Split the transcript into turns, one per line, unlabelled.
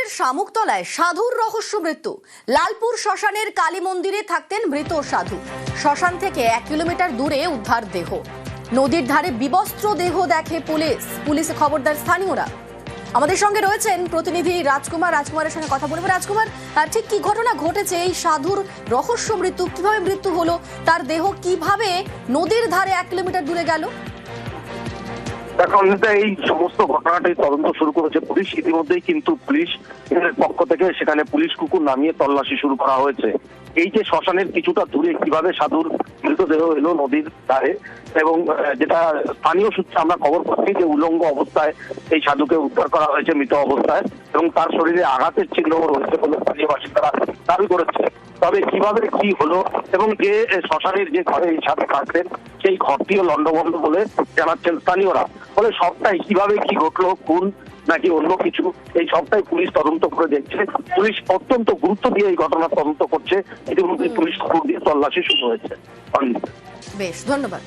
বীরভূমের শামুকতলায় সাধুর রহস্য মৃত্যু। লালপুর শ্মশানের কালী মন্দিরে থাকতেন মৃত সাধু। শ্মশান থেকে 1 কিলোমিটার দূরে উদ্ধার দেহ। নদীর ধারে বিবস্ত্র দেহ দেখে পুলিশে খবরদার স্থানীয়রা। আমাদের সঙ্গে রয়েছেন প্রতিনিধি রাজকুমারের সঙ্গে কথা বলবো। রাজকুমার, ঠিক কি ঘটনা ঘটেছে? এই সাধুর রহস্য মৃত্যু, কিভাবে মৃত্যু হলো, তার দেহ কিভাবে নদীর ধারে 1 কিলোমিটার দূরে গেল?
এখন এই সমস্ত ঘটনাটাই তদন্ত শুরু করেছে পুলিশ। ইতিমধ্যেই কিন্তু পুলিশ পক্ষ থেকে সেখানে পুলিশ কুকুর নামিয়ে তল্লাশি শুরু করা হয়েছে। এই যে শ্মশানের কিছুটা দূরে কিভাবে সাধুর মৃতদেহ এলো নদীর ধারে, এবং যেটা স্থানীয় সূত্রে আমরা খবর পাচ্ছি যে উলঙ্গ অবস্থায় এই সাধুকে উদ্ধার করা হয়েছে মৃত অবস্থায়, এবং তার শরীরে আঘাতের চিহ্ন রয়েছে বলে স্থানীয় বাসিন্দারা দাবি করেছে। তবে কিভাবে কি হলো এবং যে শ্মশানের যে ঘরে এই সাধু থাকতেন সেই ঘরটিও লন্ডভন্ড বলে জানাচ্ছেন স্থানীয়রা। ফলে সবটাই কিভাবে কি ঘটলো, খুন নাকি অন্য কিছু, এই সবটাই পুলিশ তদন্ত করে দেখছে। পুলিশ অত্যন্ত গুরুত্ব দিয়ে এই ঘটনার তদন্ত করছে। ইতিমধ্যে পুলিশ খবর দিয়ে তল্লাশি শুরু হয়েছে।
বেশ, ধন্যবাদ।